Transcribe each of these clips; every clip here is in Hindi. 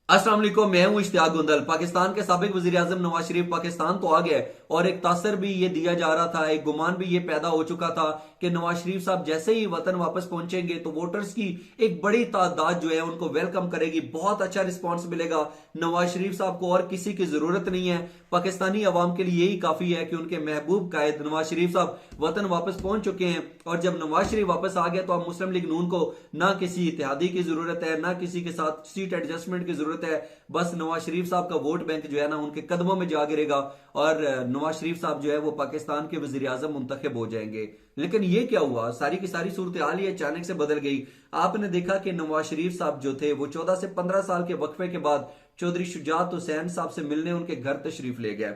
अस्सलाम वालेकुम, मैं हूं इश्तियाक गुंदल। पाकिस्तान के साबिक वजीर आजम नवाज शरीफ पाकिस्तान तो आ गया है और एक तासर भी ये दिया जा रहा था, एक गुमान भी ये पैदा हो चुका था कि नवाज शरीफ साहब जैसे ही वतन वापस पहुंचेंगे तो वोटर्स की एक बड़ी तादाद जो है उनको वेलकम करेगी, बहुत अच्छा रिस्पॉन्स मिलेगा नवाज शरीफ साहब को और किसी की जरूरत नहीं है। पाकिस्तानी अवाम के लिए यही काफी है कि उनके महबूब कायद नवाज शरीफ साहब वतन वापस पहुंच चुके हैं और जब नवाज शरीफ वापस आ गया तो अब मुस्लिम लीग नून को ना किसी इत्तेहादी की जरूरत है, ना किसी के साथ सीट एडजस्टमेंट की जरूरत है। बस नवाज शरीफ साहब का वोट बैंक जो है ना उनके कदमों में जा गिरेगा और नवाज शरीफ साहब जो है वो पाकिस्तान के वजीर आजम मुंतखब हो जाएंगे। लेकिन ये क्या हुआ, सारी की सारी सूरत हाल ही अचानक से बदल गई। आपने देखा कि नवाज शरीफ साहब जो थे वो 14 से 15 साल के वक्फे के बाद चौधरी शुजात हुसैन साहब से मिलने उनके घर तशरीफ ले गए।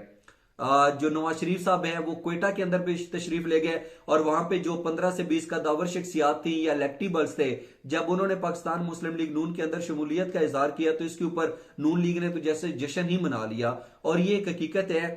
जो नवाज शरीफ साहब हैं वो क्वेटा के अंदर भी तशरीफ ले गए और वहां पे जो 15 से 20 का दावर शख्सियात थी या इलेक्टिबल्स थे, जब उन्होंने पाकिस्तान मुस्लिम लीग नून के अंदर शमूलियत का इजहार किया तो इसके ऊपर नून लीग ने तो जैसे जश्न ही मना लिया। और ये एक हकीकत है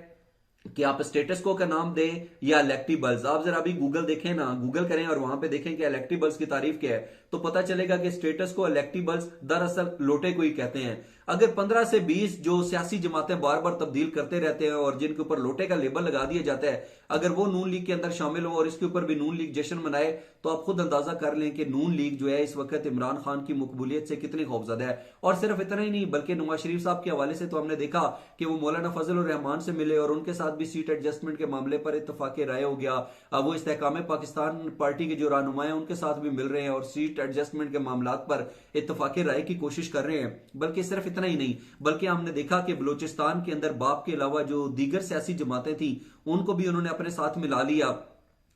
कि आप स्टेटस को का नाम दें या इलेक्टिबल्स, आप जरा अभी गूगल देखें ना, गूगल करें और वहां पे देखें कि इलेक्टिबल्स की तारीफ क्या है तो पता चलेगा कि स्टेटस को इलेक्टिबल्स दरअसल लोटे को ही कहते हैं। अगर 15 से 20 जो सियासी जमातें बार बार तब्दील करते रहते हैं और जिनके ऊपर लोटे का लेबल लगा दिया जाता है, अगर वो नून लीग के अंदर शामिल हो और इसके ऊपर भी नून लीग जश्न मनाए तो आप खुद अंदाजा कर लें कि नून लीग जो है इस वक्त इमरान खान की मकबूलियत से कितनी खौफजदा है। और सिर्फ इतना ही नहीं बल्कि नवाज शरीफ साहब के हवाले से तो हमने देखा कि वो मौलाना फजल रहमान से मिले और उनके साथ भी सीट एडजस्टमेंट के मामले पर इतफाक राय हो गया। अब वो इस्तेहकाम पाकिस्तान पार्टी के जो रहनुमा हैं उनके साथ भी मिल रहे हैं और सीट एडजस्टमेंट के मामला पर इतफाक राय की कोशिश कर रहे हैं। बल्कि सिर्फ इतना ही नहीं बल्कि हमने देखा कि बलूचिस्तान के अंदर बाप के अलावा जो दीगर सियासी जमातें थी उनको भी उन्होंने अपने साथ मिला लिया।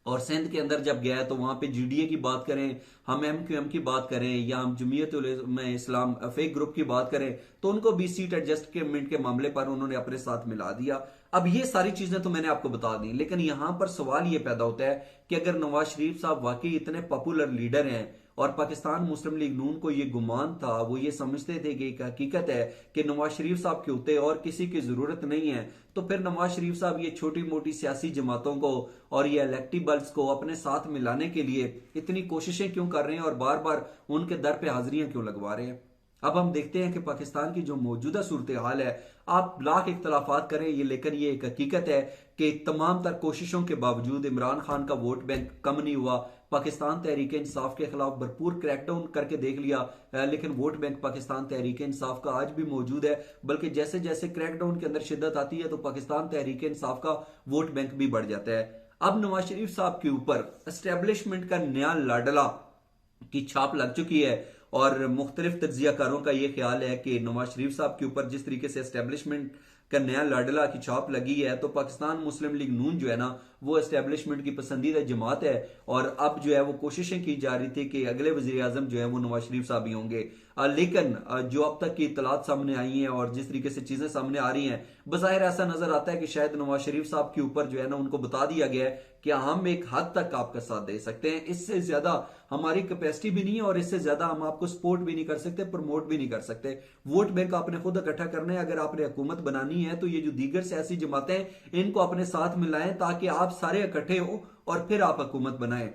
और सिंध के अंदर जब गया तो वहां पे जीडीए की बात करें, हम एमक्यूएम की बात करें या हम जमीयत उलमा इस्लाम फेक ग्रुप की बात करें तो उनको भी सीट एडजस्टमेंट के मामले पर उन्होंने अपने साथ मिला दिया। अब ये सारी चीजें तो मैंने आपको बता दी, लेकिन यहां पर सवाल ये पैदा होता है कि अगर नवाज शरीफ साहब वाकई इतने पॉपुलर लीडर हैं और पाकिस्तान मुस्लिम लीग नून को ये गुमान था, वो ये समझते थे कि एक हकीकत है कि नवाज शरीफ साहब के होते और किसी की जरूरत नहीं है, तो फिर नवाज शरीफ साहब ये छोटी मोटी सियासी जमातों को और ये इलेक्टिबल्स को अपने साथ मिलाने के लिए इतनी कोशिशें क्यों कर रहे हैं और बार बार उनके दर पे हाजिरियां क्यों लगवा रहे हैं। अब हम देखते हैं कि पाकिस्तान की जो मौजूदा सूरत हाल है, आप लाख इख्तलाफात करें ये, लेकिन ये एक हकीकत है कि तमाम तर कोशिशों के बावजूद इमरान खान का वोट बैंक कम नहीं हुआ। पाकिस्तान तहरीक इंसाफ के खिलाफ भरपूर क्रैकडाउन करके देख लिया, लेकिन वोट बैंक पाकिस्तान तहरीक इंसाफ का आज भी मौजूद है। बल्कि जैसे जैसे क्रैकडाउन के अंदर शिद्दत आती है तो पाकिस्तान तहरीक इंसाफ का वोट बैंक भी बढ़ जाता है। अब नवाज शरीफ साहब के ऊपर एस्टेब्लिशमेंट का नया लाडला की छाप लग चुकी है और मुख्तलिफ तज्जियाकारों का यह ख्याल है कि नवाज शरीफ साहब के ऊपर जिस तरीके से एस्टेब्लिशमेंट का नया लाडला की छाप लगी है तो पाकिस्तान मुस्लिम लीग नून जो है ना वो एस्टेब्लिशमेंट की पसंदीदा जमात है और अब जो है वो कोशिशें की जा रही थी कि अगले वजीर आजम जो है वो नवाज शरीफ साहब ही होंगे। लेकिन जो अब तक की इतलात सामने आई हैं और जिस तरीके से चीजें सामने आ रही हैं, बज़ाहिर ऐसा नजर आता है कि शायद नवाज शरीफ साहब के ऊपर जो है ना उनको बता दिया गया है कि हम एक हद तक आपका साथ दे सकते हैं, इससे ज्यादा हमारी कैपेसिटी भी नहीं है और इससे ज्यादा हम आपको सपोर्ट भी नहीं कर सकते, प्रमोट भी नहीं कर सकते। वोट बैंक आपने खुद इकट्ठा करना है, अगर आपने हुकूमत बनानी है तो ये जो दीगर सियासी जमातें इनको अपने साथ मिलाएं ताकि आप सारे इकट्ठे हो और फिर आप हुकूमत बनाएं।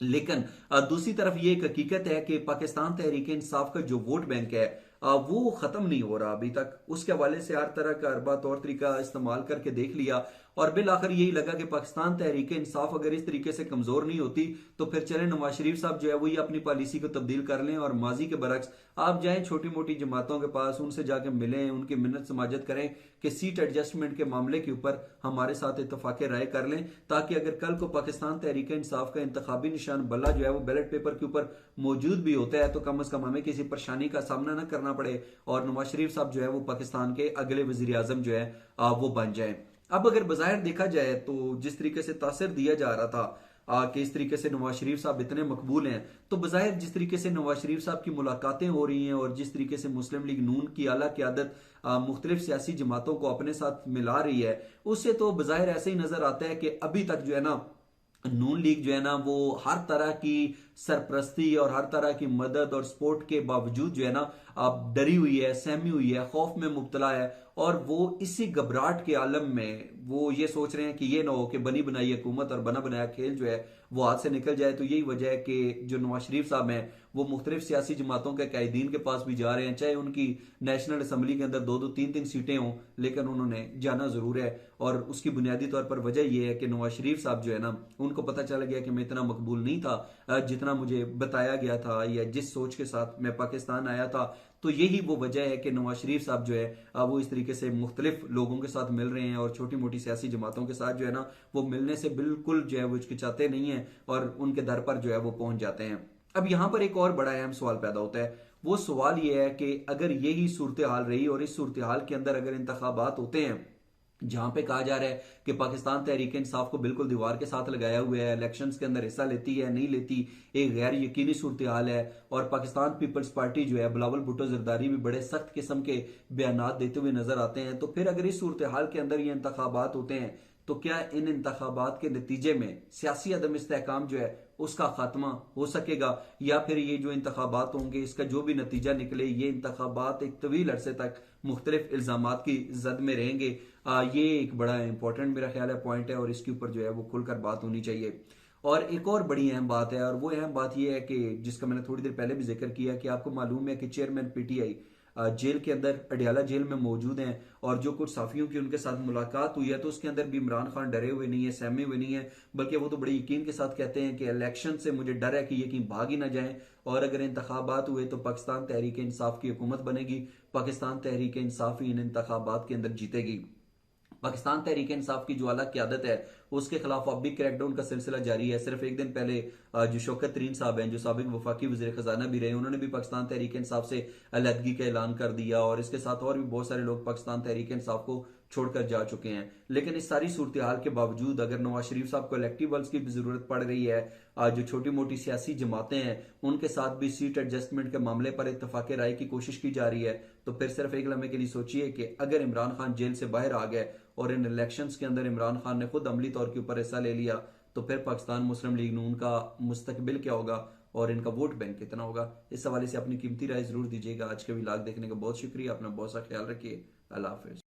लेकिन दूसरी तरफ ये एक हकीकत है कि पाकिस्तान तहरीक इंसाफ का जो वोट बैंक है वो खत्म नहीं हो रहा अभी तक। उसके हवाले से हर तरह का अरबा तौर तरीका इस्तेमाल करके देख लिया और बिल आखिर यही लगा कि पाकिस्तान तहरीक इंसाफ अगर इस तरीके से कमजोर नहीं होती तो फिर चले नवाज शरीफ साहब जो है वही अपनी पॉलिसी को तब्दील कर लें और माजी के बरक्स आप जाएं छोटी मोटी जमातों के पास, उनसे जाके मिलें, उनकी मिन्नत समाजत करें कि सीट एडजस्टमेंट के मामले के ऊपर हमारे साथ इतफाक राय कर लें, ताकि अगर कल को पाकिस्तान तहरीक इंसाफ का इंतखाबी निशान बल्ला जो है वो बैलेट पेपर के ऊपर मौजूद भी होता है तो कम अज कम हमें किसी परेशानी का सामना न करना पड़े और नवाज शरीफ साहब जो है वो पाकिस्तान के अगले वजीर आजम जो है वो बन जाए। अब अगर बाहर देखा जाए तो जिस तरीके से तासर दिया जा रहा था कि इस तरीके से नवाज शरीफ साहब इतने मकबूल हैं, तो बज़ाहिर जिस तरीके से नवाज शरीफ साहब की मुलाकातें हो रही हैं और जिस तरीके से मुस्लिम लीग नून की आला क़यादत मुख्तलिफ सियासी जमातों को अपने साथ मिला रही है, उससे तो बज़ाहिर ऐसे ही नजर आता है कि अभी तक जो है ना नून लीग जो है ना वो हर तरह की सरप्रस्ती और हर तरह की मदद और सपोर्ट के बावजूद जो है ना अब डरी हुई है, सहमी हुई है, खौफ में मुब्तला है, और वो इसी घबराहट के आलम में वो ये सोच रहे हैं कि ये ना हो कि बनी बनाई हुकूमत और बना बनाया खेल जो है वो हाथ से निकल जाए। तो यही वजह है कि जो नवाज शरीफ साहब हैं वो मुख्तलिफ सियासी जमातों के कायदीन के पास भी जा रहे हैं, चाहे उनकी नेशनल असम्बली के अंदर 2-2 3-3 सीटें हों, लेकिन उन्होंने जाना जरूर है। और उसकी बुनियादी तौर पर वजह यह है कि नवाज शरीफ साहब जो है ना उनको पता चल गया कि मैं इतना मकबूल नहीं था जितना मुझे बताया गया था या जिस सोच के साथ मैं पाकिस्तान आया था। तो यही वो वजह है कि नवाज शरीफ साहब जो है वो इस तरीके से मुख्तलिफ लोगों के साथ मिल रहे हैं और छोटी मोटी सियासी जमातों के साथ जो है ना वो मिलने से बिल्कुल जो है वो हिचकिचाते नहीं है और उनके दर पर जो है वो पहुंच जाते हैं। अब यहां पर एक और बड़ा अहम सवाल पैदा होता है, वो सवाल ये है कि अगर यही सूरत हाल रही और इस सूरत हाल के अंदर अगर इंतखाबात होते हैं जहां पे कहा जा रहा है कि पाकिस्तान तहरीक इंसाफ को बिल्कुल दीवार के साथ लगाया हुआ है, इलेक्शंस के अंदर हिस्सा लेती है नहीं लेती, एक गैर यकीनी सूरत हाल है, और पाकिस्तान पीपल्स पार्टी जो है बिलावल भुट्टो जरदारी भी बड़े सख्त किस्म के बयान देते हुए नजर आते हैं। तो फिर अगर इस सूरत हाल के अंदर ये इंतखाबात होते हैं तो क्या इन इंतखाबात के नतीजे में सियासी अदम इस्तेहकाम जो है उसका खात्मा हो सकेगा, या फिर ये जो इंतखाबात होंगे इसका जो भी नतीजा निकले ये इंतखाबात एक तवील अरसे तक मुख्तलिफ इल्जामात की जद में रहेंगे। ये एक बड़ा इंपॉर्टेंट मेरा ख्याल है पॉइंट है और इसके ऊपर जो है वो खुलकर बात होनी चाहिए। और एक और बड़ी अहम बात है, और वो अहम बात यह है कि जिसका मैंने थोड़ी देर पहले भी जिक्र किया कि आपको मालूम है कि चेयरमैन पीटीआई जेल के अंदर अडियाला जेल में मौजूद हैं, और जो कुछ साफियों की उनके साथ मुलाकात हुई है तो उसके अंदर भी इमरान खान डरे हुए नहीं है, सहमे हुए नहीं है, बल्कि वो तो बड़े यकीन के साथ कहते हैं कि इलेक्शन से मुझे डर है कि ये कहीं भाग ही ना जाए, और अगर इंतखाबात हुए तो पाकिस्तान तहरीक इंसाफ की हुकूमत बनेगी, पाकिस्तान तहरीक इंसाफ ही इन इंतखाबात के अंदर जीतेगी। पाकिस्तान तहरीक इंसाफ की जो अलग क्यादत है उसके खिलाफ अब भी क्रैकडाउन का सिलसिला जारी है। सिर्फ एक दिन पहले जो शौकत तरीन साहब हैं जो साबिक वफाकी वज़ीर खजाना भी रहे, उन्होंने भी पाकिस्तान तहरीक इंसाफ से अलहदगी का ऐलान कर दिया, और इसके साथ और भी बहुत सारे लोग पाकिस्तान तहरीक इंसाफ को छोड़कर जा चुके हैं। लेकिन इस सारी सूरत हाल के बावजूद अगर नवाज शरीफ साहब को इलेक्टिव बल्स की भी जरूरत पड़ रही है, जो छोटी मोटी सियासी जमातें हैं उनके साथ भी सीट एडजस्टमेंट के मामले पर इत्तफाक राय की कोशिश की जा रही है, तो फिर सिर्फ एक लम्हे के लिए सोचिए कि अगर इमरान खान जेल से बाहर आ गए और इन इलेक्शंस के अंदर इमरान खान ने खुद अमली तौर के ऊपर हिस्सा ले लिया, तो फिर पाकिस्तान मुस्लिम लीग नून का मुस्तकबिल क्या होगा और इनका वोट बैंक कितना होगा। इस हवाले से अपनी कीमती राय जरूर दीजिएगा। आज के व्लॉग देखने का बहुत शुक्रिया, अपना बहुत सा ख्याल रखिए। अल्लाह हाफिज।